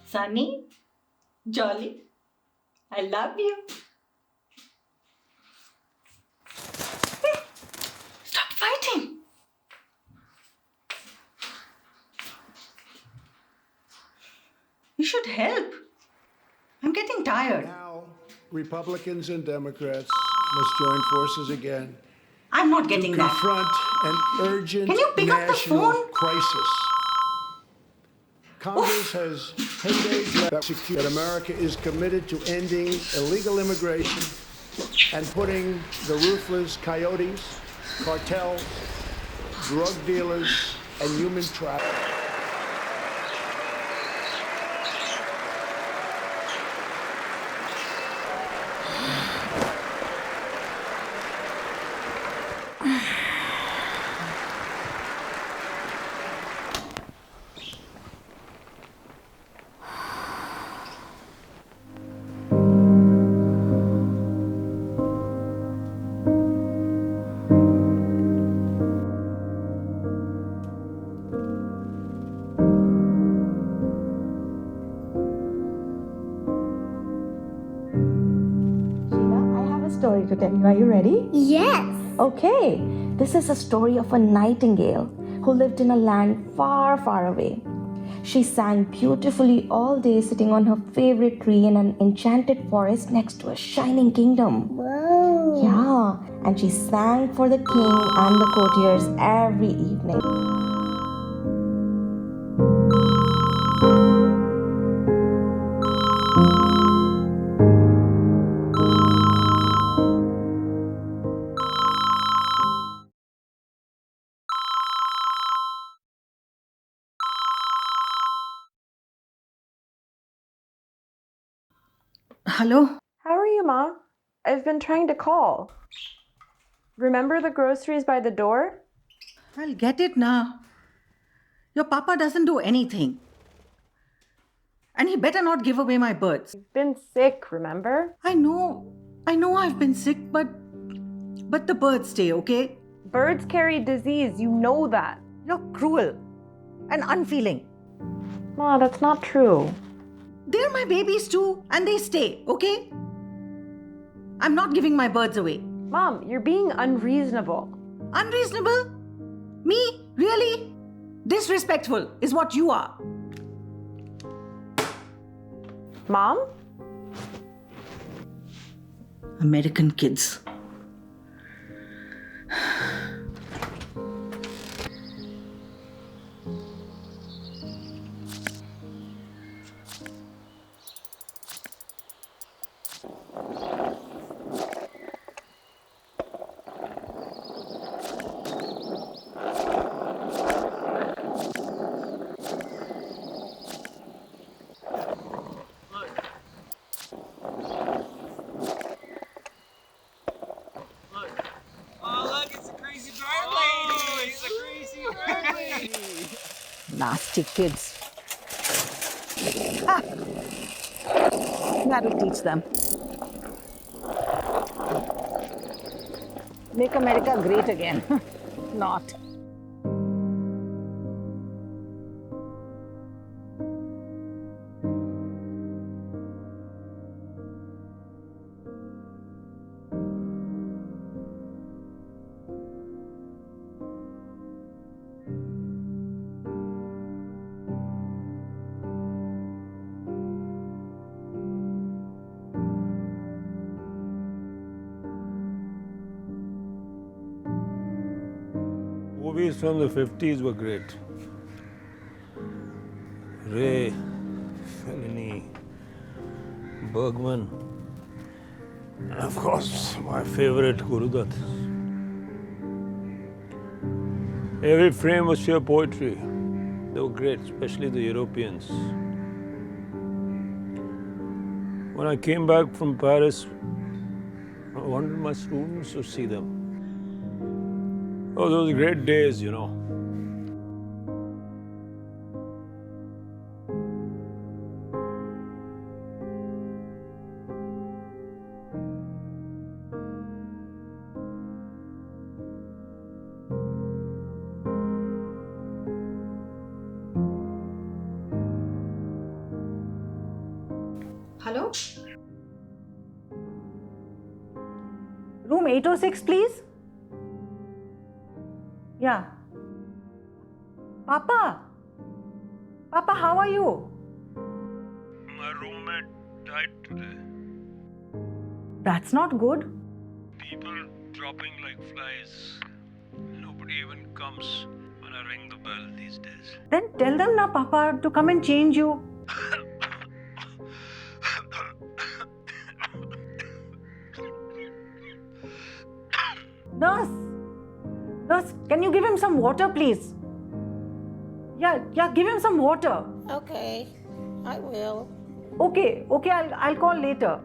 Sunny, Jolly, I love you. Hey, stop fighting. You should help. I'm getting tired. Now, Republicans and Democrats must join forces again I'm not to getting that. confront an urgent Can you pick up the national phone? crisis. Congress has 10 days left to secure that America is committed to ending illegal immigration and putting the ruthless coyotes, cartels, drug dealers, and human traffickers. Sheila, I have a story to tell you. Are you ready? Yes. Okay. This is a story of a nightingale who lived in a land far, far away. She sang beautifully all day sitting on her favorite tree in an enchanted forest next to a shining kingdom. Whoa. Yeah, and she sang for the king and the courtiers every evening. Hello? How are you, Ma? I've been trying to call. Remember the groceries by the door? I'll get it now. Your papa doesn't do anything. And he better not give away my birds. You've been sick, remember? I know I've been sick, but the birds stay, okay? Birds carry disease, you know that. You're cruel and unfeeling. Ma, that's not true. They're my babies too, and they stay, okay? I'm not giving my birds away. Mom, you're being unreasonable. Unreasonable? Me? Really? Disrespectful is what you are. Mom? American kids. Nasty kids. Ah, that'll teach them. Make America great again. Not. Movies from the 50s were great. Ray, Fellini, Bergman, and of course, my favorite, Gurudutt. Every frame was sheer poetry. They were great, especially the Europeans. When I came back from Paris, I wanted my students to see them. Oh, those great days, you know. Hello? Room 806, please. Yeah. Papa! Papa, how are you? My roommate died today. That's not good. People dropping like flies. Nobody even comes when I ring the bell these days. Then tell them now, Papa, to come and change you. Nurse! Nurse, can you give him some water, please? Yeah, give him some water. Okay, I will. Okay, I'll call later.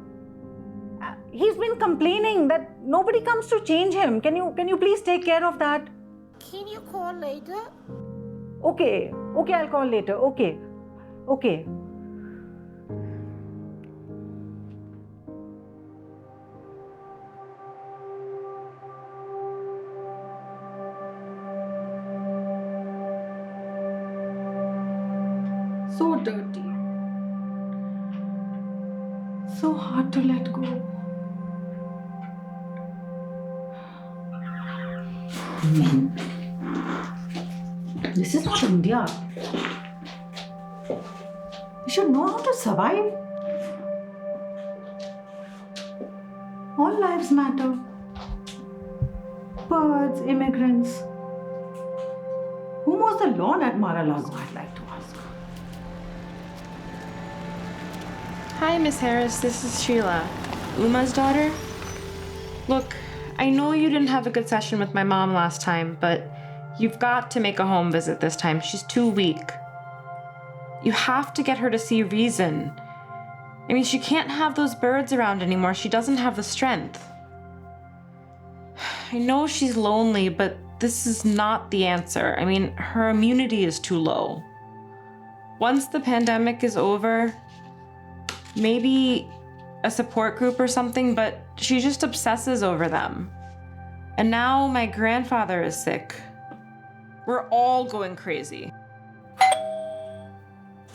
He's been complaining that nobody comes to change him. Can you please take care of that? Can you call later? Okay, I'll call later. Okay. So dirty. So hard to let go. Men. This is not India. You should know how to survive. All lives matter. Birds, immigrants. Who was the lawn at Mar-a-Lago, I'd like to ask. Hi, Miss Harris. This is Sheila, Uma's daughter. Look, I know you didn't have a good session with my mom last time, but you've got to make a home visit this time. She's too weak. You have to get her to see reason. I mean, she can't have those birds around anymore. She doesn't have the strength. I know she's lonely, but this is not the answer. I mean, her immunity is too low. Once the pandemic is over, maybe a support group or something, but she just obsesses over them. And now my grandfather is sick. We're all going crazy.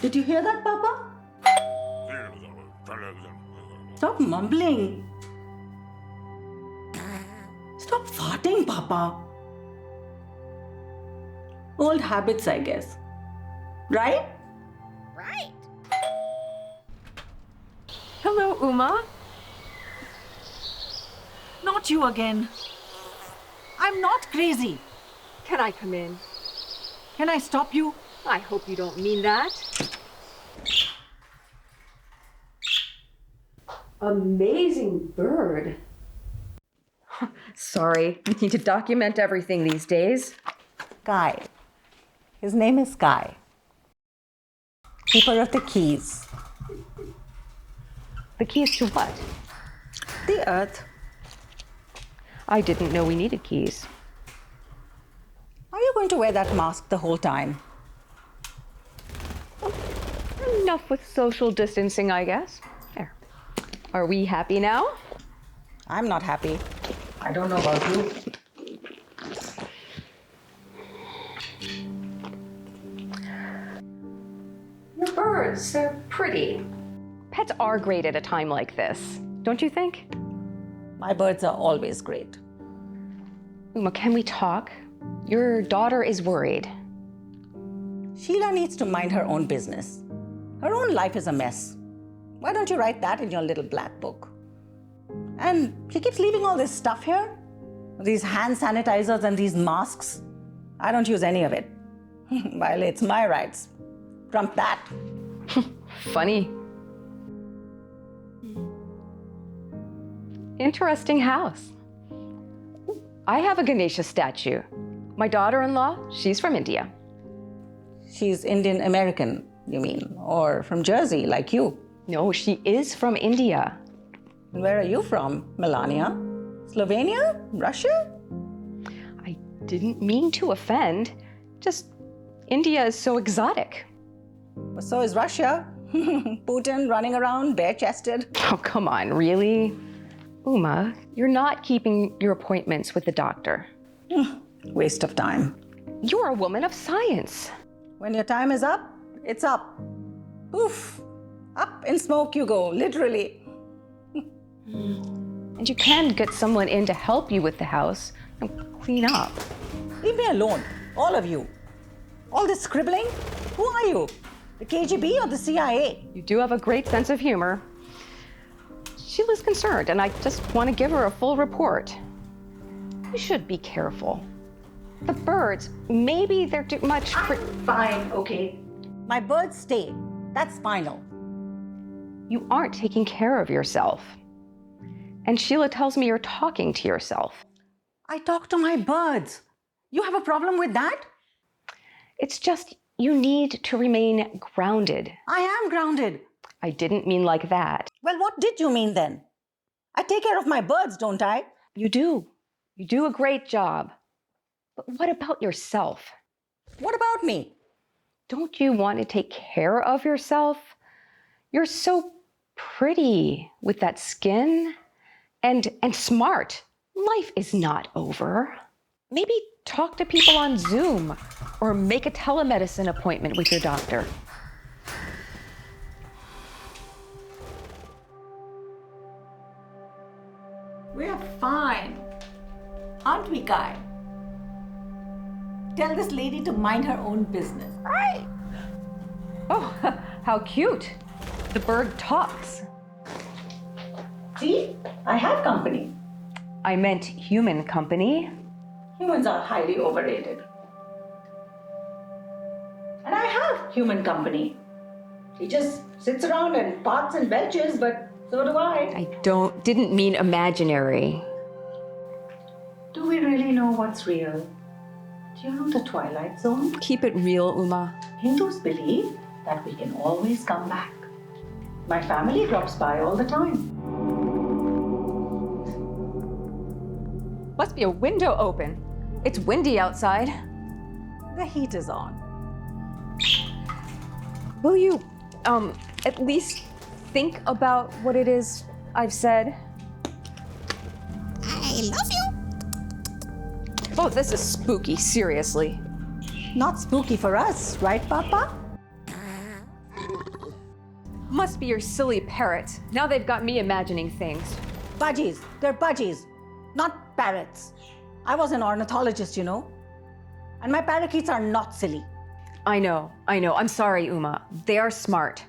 Did you hear that, Papa? Stop mumbling. Stop farting, Papa. Old habits, I guess. Right? Right. Hello, Uma. Not you again. I'm not crazy. Can I come in? Can I stop you? I hope you don't mean that. Amazing bird. Sorry, we need to document everything these days. Guy. His name is Guy. Keeper of the keys. The keys to what? The earth. I didn't know we needed keys. Are you going to wear that mask the whole time? Enough with social distancing, I guess. There. Are we happy now? I'm not happy. I don't know about you. Your birds, they're pretty. Pets are great at a time like this, don't you think? My birds are always great. Uma, can we talk? Your daughter is worried. Sheila needs to mind her own business. Her own life is a mess. Why don't you write that in your little black book? And she keeps leaving all this stuff here. These hand sanitizers and these masks. I don't use any of it. Well, it's my rights. Trump that. Funny. Interesting house. I have a Ganesha statue. My daughter-in-law, she's from India. She's Indian American, you mean? Or from Jersey, like you? No, she is from India. And where are you from? Melania? Slovenia? Russia? I didn't mean to offend. Just India is so exotic. Well, so is Russia. Putin running around bare-chested. Oh, come on, really? Uma, you're not keeping your appointments with the doctor. Waste of time. You're a woman of science. When your time is up, it's up. Poof. Up in smoke you go, literally. And you can get someone in to help you with the house and clean up. Leave me alone, all of you. All this scribbling? Who are you? The KGB or the CIA? You do have a great sense of humor. Sheila's concerned, and I just want to give her a full report. You should be careful. The birds, maybe they're too much. Fine, okay. My birds stay. That's final. You aren't taking care of yourself. And Sheila tells me you're talking to yourself. I talk to my birds. You have a problem with that? It's just you need to remain grounded. I am grounded. I didn't mean like that. Well, what did you mean then? I take care of my birds, don't I? You do. You do a great job. But what about yourself? What about me? Don't you want to take care of yourself? You're so pretty with that skin and smart. Life is not over. Maybe talk to people on Zoom or make a telemedicine appointment with your doctor. We're fine. Aren't we, Kai? Tell this lady to mind her own business. Right. Oh, how cute. The bird talks. See? I have company. I meant human company. Humans are highly overrated. And I have human company. He just sits around and farts and belches, but so do I. I didn't mean imaginary. Do we really know what's real? Do you know the Twilight Zone? Keep it real, Uma. Hindus believe that we can always come back. My family drops by all the time. Must be a window open. It's windy outside. The heat is on. Will you, at least think about what it is I've said? I love you. Oh, this is spooky, seriously. Not spooky for us, right, Papa? Must be your silly parrot. Now they've got me imagining things. Budgies. They're budgies, not parrots. I was an ornithologist, you know. And my parakeets are not silly. I know. I'm sorry, Uma. They are smart.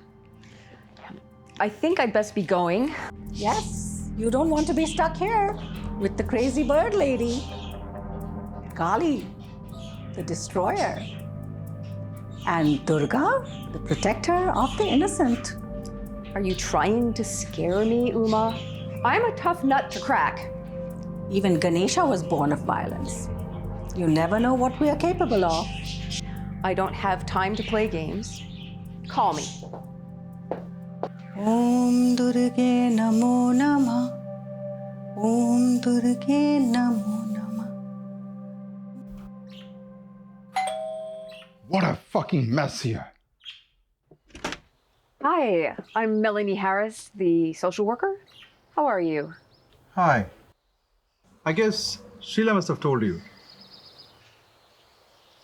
I think I'd best be going. Yes, you don't want to be stuck here with the crazy bird lady. Kali, the destroyer. And Durga, the protector of the innocent. Are you trying to scare me, Uma? I'm a tough nut to crack. Even Ganesha was born of violence. You never know what we are capable of. I don't have time to play games. Call me. Om Durge Namo Namah. Om Durge Namo Namah. What a fucking mess here. Hi, I'm Melanie Harris, the social worker. How are you? Hi. I guess Sheila must have told you.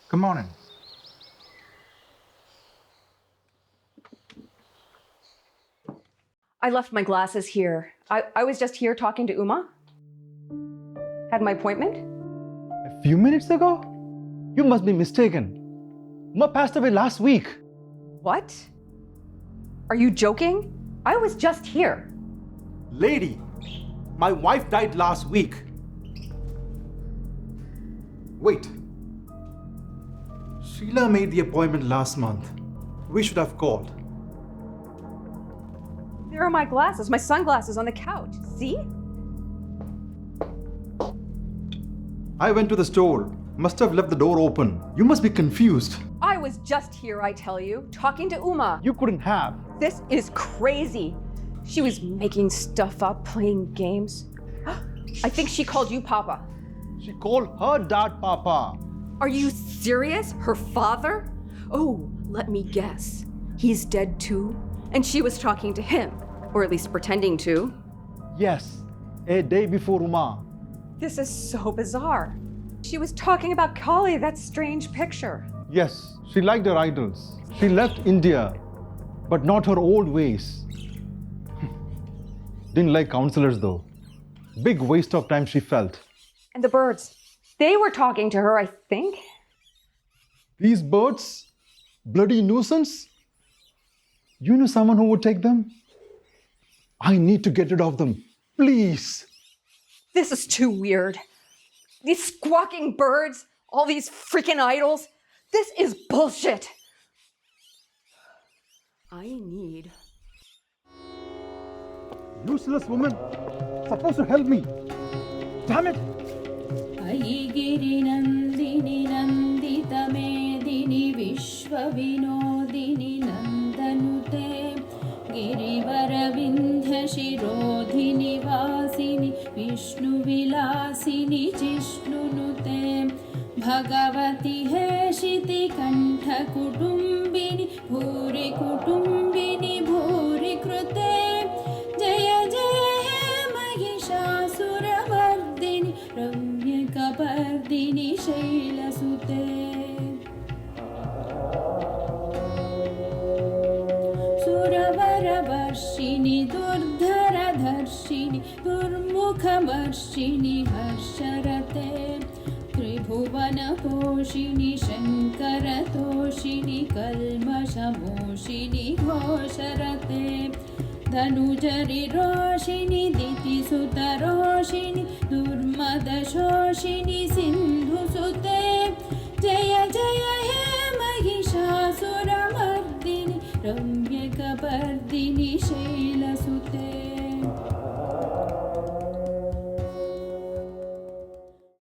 Come on in. I left my glasses here. I was just here talking to Uma. Had my appointment. A few minutes ago? You must be mistaken. Uma passed away last week. What? Are you joking? I was just here. Lady, my wife died last week. Wait. Sheila made the appointment last month. We should have called. There are my glasses, my sunglasses on the couch. See? I went to the store. Must have left the door open. You must be confused. I was just here, I tell you, talking to Uma. You couldn't have. This is crazy. She was making stuff up, playing games. I think she called you Papa. She called her dad Papa. Are you serious? Her father? Oh, let me guess. He's dead too? And she was talking to him, or at least pretending to. Yes, a day before Uma. This is so bizarre. She was talking about Kali, that strange picture. Yes, she liked her idols. She left India but not her old ways. Didn't like counselors though. Big waste of time she felt. And the birds, they were talking to her, I think. These birds? Bloody nuisance? You know someone who would take them? I need to get rid of them. Please. This is too weird. These squawking birds, all these freaking idols. This is bullshit. I need... Useless woman. Supposed to help me. Damn it. ऐगिरि नन्दिनि नन्दितमेदिनि विश्वविनोदिनि नन्दनुते गिरिवरविन्ध्यशिरोधिनि वासिनि विष्णुविलासिनि जिष्णुनुते भगवति हेशिति कण्ठकुटुम्बिनि भूरि कुटुम्बिनि भूरि कृते जय जय हे महिषासुरमर्दिनि रम्यकपर्दिनि शैलसुते सुरवरवर्षिणि दुर्धरधर्षिणि दुर्मुखमर्षिणि हर्षरते त्रिभुवनपोषिणि शङ्करतोषिणि कल्मषमोषिणि घोषरते धनुजरिरोषिणि दितिसुतरोषिणि दुर्मदशोषिणि सिन्धुसुते जय जय हे महिषासुरमर्दिनि रम्यकपर्दिनि शैल